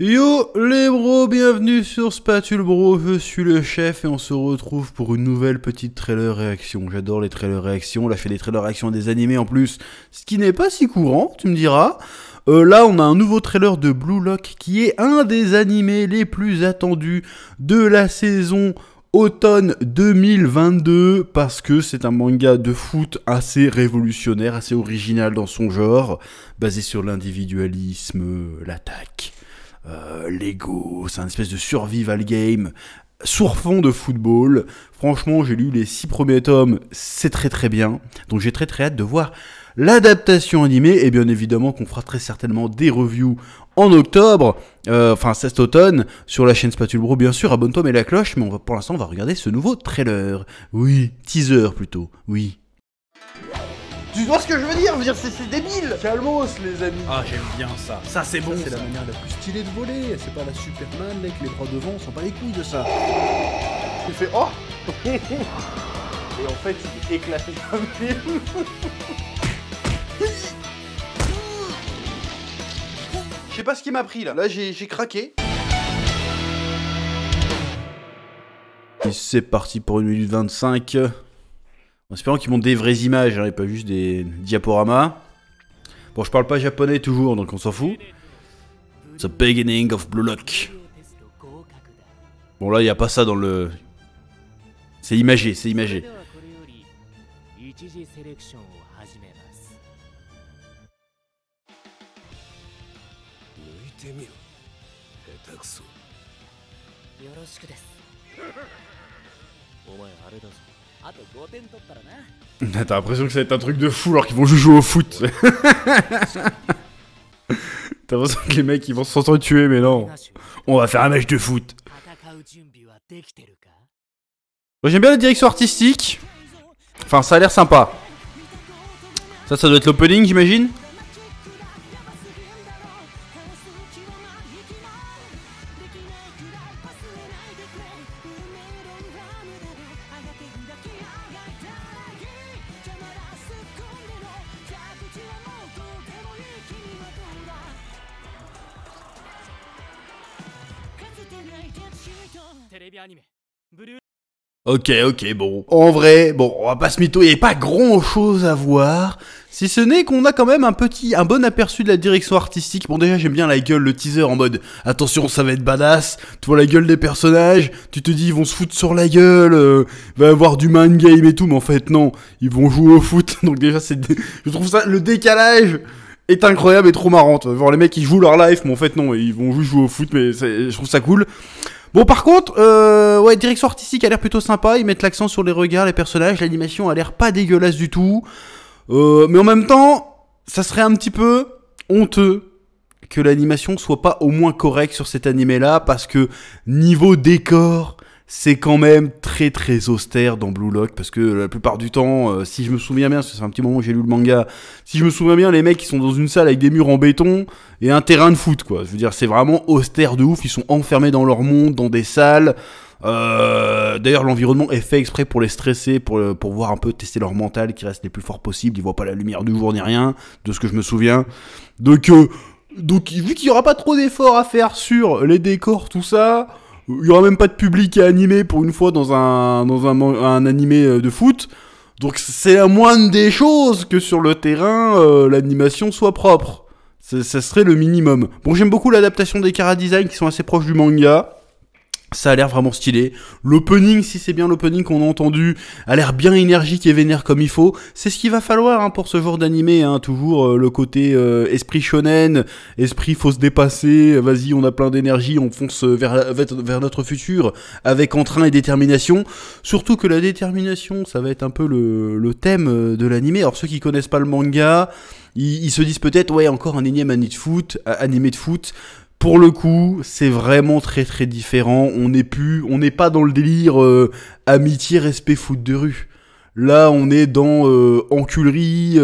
Yo les bros, bienvenue sur Spatule Bro, je suis le chef et on se retrouve pour une nouvelle petite trailer réaction. J'adore les trailers réactions, là je fais des trailers réactions à des animés en plus, ce qui n'est pas si courant, tu me diras. Là on a un nouveau trailer de Blue Lock qui est un des animés les plus attendus de la saison automne 2022 parce que c'est un manga de foot assez révolutionnaire, assez original dans son genre, basé sur l'individualisme, l'attaque. Lego, c'est un espèce de survival game sur fond de football. Franchement, j'ai lu les 6 premiers tomes, c'est très très bien. Donc j'ai très très hâte de voir l'adaptation animée. Et bien évidemment qu'on fera très certainement des reviews en octobre, enfin cet automne, sur la chaîne Spatule Bro bien sûr. Abonne-toi, mets la cloche, mais pour l'instant on va regarder ce nouveau trailer. Oui, teaser plutôt, oui. Tu vois ce que je veux dire? C'est débile. Calmos les amis. Ah j'aime bien ça, ça c'est bon. C'est la manière la plus stylée de voler. C'est pas la Superman avec les bras devant, on s'en bat les couilles de ça. Tu fais oh. Et en fait il est éclaté comme film. Je sais pas ce qui m'a pris là. Là j'ai craqué. Et c'est parti pour 1 minute 25. En espérant qu'ils montrent des vraies images, hein, et pas juste des diaporamas. Bon, je parle pas japonais toujours, donc on s'en fout. The beginning of Blue Lock. Bon, là, il n'y a pas ça dans le... C'est imagé, c'est imagé. T'as l'impression que ça va être un truc de fou alors qu'ils vont juste jouer au foot. T'as l'impression que les mecs ils vont s'entretuer, mais non. On va faire un match de foot. Moi, j'aime bien la direction artistique. Enfin, ça a l'air sympa. Ça doit être l'opening, j'imagine. Ok, bon. En vrai, bon, on va pas se mytho, il n'y a pas grand chose à voir. Si ce n'est qu'on a quand même un bon aperçu de la direction artistique. Bon, déjà, j'aime bien la gueule, le teaser en mode, attention, ça va être badass. Tu vois la gueule des personnages, tu te dis, ils vont se foutre sur la gueule, va y avoir du mind game et tout, mais en fait, non, ils vont jouer au foot. Donc déjà, je trouve ça, le décalage est incroyable et trop marrant. Tu vas voir les mecs, ils jouent leur life, mais en fait, non, ils vont juste jouer au foot, mais je trouve ça cool. Bon, par contre, ouais, direction artistique a l'air plutôt sympa. Ils mettent l'accent sur les regards, les personnages. L'animation a l'air pas dégueulasse du tout. Mais en même temps, ça serait un petit peu honteux que l'animation soit pas au moins correcte sur cet animé-là. Parce que niveau décor, c'est quand même très très austère dans Blue Lock. Parce que la plupart du temps, si je me souviens bien, parce que c'est un petit moment où j'ai lu le manga, si je me souviens bien, les mecs ils sont dans une salle avec des murs en béton et un terrain de foot, quoi. Je veux dire, c'est vraiment austère de ouf. Ils sont enfermés dans leur monde, dans des salles. D'ailleurs, l'environnement est fait exprès pour les stresser, pour voir un peu tester leur mental, qui reste les plus forts possibles. Ils voient pas la lumière du jour ni rien, de ce que je me souviens. Donc vu qu'il y aura pas trop d'efforts à faire sur les décors, tout ça, il y aura même pas de public à animer pour une fois dans un animé de foot. Donc c'est la moindre des choses que sur le terrain, l'animation soit propre. Ça serait le minimum. Bon, j'aime beaucoup l'adaptation des chara-design qui sont assez proches du manga. Ça a l'air vraiment stylé. L'opening, si c'est bien l'opening qu'on a entendu, a l'air bien énergique et vénère comme il faut. C'est ce qu'il va falloir hein, pour ce genre d'animé. Hein. Toujours le côté esprit shonen, esprit faut se dépasser. Vas-y, on a plein d'énergie, on fonce vers notre futur avec entrain et détermination. Surtout que la détermination, ça va être un peu le thème de l'animé. Alors ceux qui connaissent pas le manga, ils se disent peut-être, ouais, encore un énième animé de foot. Pour le coup, c'est vraiment très très différent. On n'est pas dans le délire amitié, respect, foot de rue. Là, on est dans enculerie,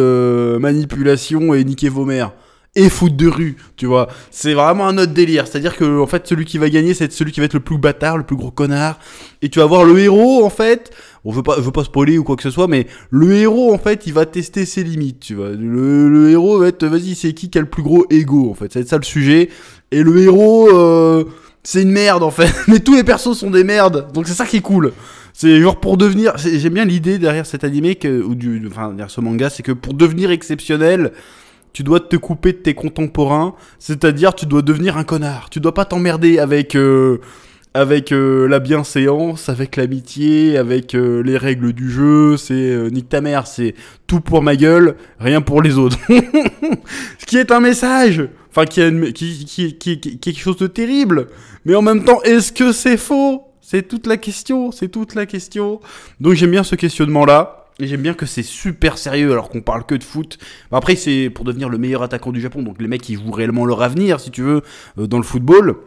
manipulation et niquer vos mères. Et foot de rue, tu vois. C'est vraiment un autre délire. C'est-à-dire que en fait, celui qui va gagner, c'est celui qui va être le plus bâtard, le plus gros connard. Et tu vas voir le héros, en fait. Bon, je veux pas spoiler ou quoi que ce soit, mais le héros, en fait, il va tester ses limites, tu vois. Le héros va être, vas-y, c'est qui a le plus gros ego, en fait. Ça va être ça le sujet. Et le héros, c'est une merde en fait. Mais tous les persos sont des merdes. Donc c'est ça qui est cool. C'est genre pour devenir... J'aime bien l'idée derrière cet animé, derrière ce manga, c'est que pour devenir exceptionnel, tu dois te couper de tes contemporains. C'est-à-dire, tu dois devenir un connard. Tu dois pas t'emmerder avec la bienséance, avec l'amitié, avec les règles du jeu. C'est nique ta mère, c'est tout pour ma gueule, rien pour les autres. Ce qui est un message, enfin qui est quelque chose de terrible. Mais en même temps, est-ce que c'est faux ? C'est toute la question, Donc j'aime bien ce questionnement-là. Et j'aime bien que c'est super sérieux alors qu'on parle que de foot. Après, c'est pour devenir le meilleur attaquant du Japon. Donc les mecs, ils jouent réellement leur avenir, si tu veux, dans le football.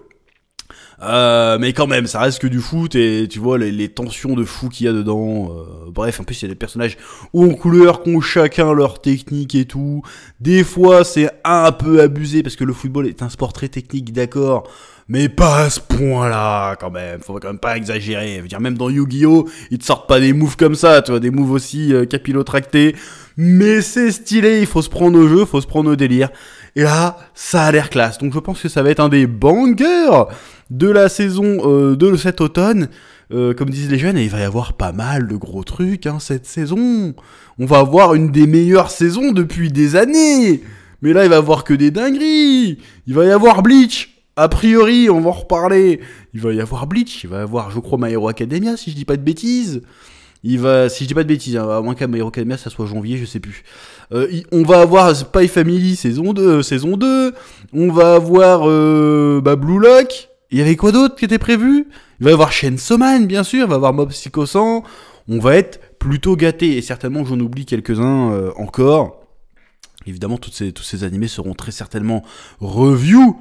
Mais quand même, ça reste que du foot et tu vois les tensions de fou qu'il y a dedans. Bref, en plus, il y a des personnages hauts en couleur qui ont chacun leur technique et tout. Des fois, c'est un peu abusé parce que le football est un sport très technique, d'accord. Mais pas à ce point-là, quand même. Faut quand même pas exagérer. Je veux dire, même dans Yu-Gi-Oh, ils te sortent pas des moves comme ça, tu vois, des moves aussi capillotractés. Mais c'est stylé, il faut se prendre au jeu, faut se prendre au délire. Et là, ça a l'air classe. Donc je pense que ça va être un des bangers de la saison de cet automne. Comme disent les jeunes, et il va y avoir pas mal de gros trucs cette saison. On va avoir une des meilleures saisons depuis des années. Mais là, il va y avoir que des dingueries. Il va y avoir Bleach. A priori, on va en reparler. Il va y avoir Bleach, il va y avoir, je crois, My Hero Academia, si je dis pas de bêtises. Si je dis pas de bêtises, à moins qu'à My Hero Academia, ça soit janvier, je sais plus. On va avoir Spy Family saison 2. On va avoir Blue Lock. Il y avait quoi d'autre qui était prévu ? Il va y avoir Chainsaw Man, bien sûr. Il va y avoir Mob Psycho 100. On va être plutôt gâtés. Et certainement que j'en oublie quelques-uns encore. Évidemment, tous ces animés seront très certainement review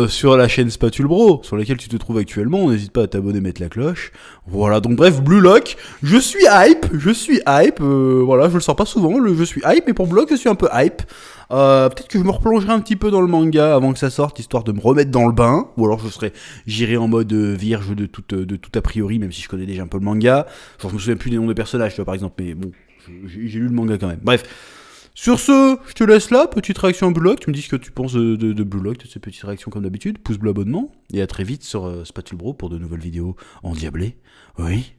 sur la chaîne Spatule Bro, sur laquelle tu te trouves actuellement. N'hésite pas à t'abonner, mettre la cloche. Voilà, donc bref, Blue Lock, je suis hype, voilà, je le sors pas souvent, je suis hype, mais pour Blue Lock, je suis un peu hype. Peut-être que je me replongerai un petit peu dans le manga avant que ça sorte, histoire de me remettre dans le bain, ou alors j'irai en mode vierge de tout a priori, même si je connais déjà un peu le manga. Genre, je me souviens plus des noms des personnages, tu vois, par exemple, mais bon, j'ai lu le manga quand même. Bref. Sur ce, je te laisse là, petite réaction à Blue Lock, tu me dis ce que tu penses de Blue Lock, de ces petites réactions comme d'habitude, pouce bleu abonnement, et à très vite sur Spatule Bro pour de nouvelles vidéos endiablées. Oui.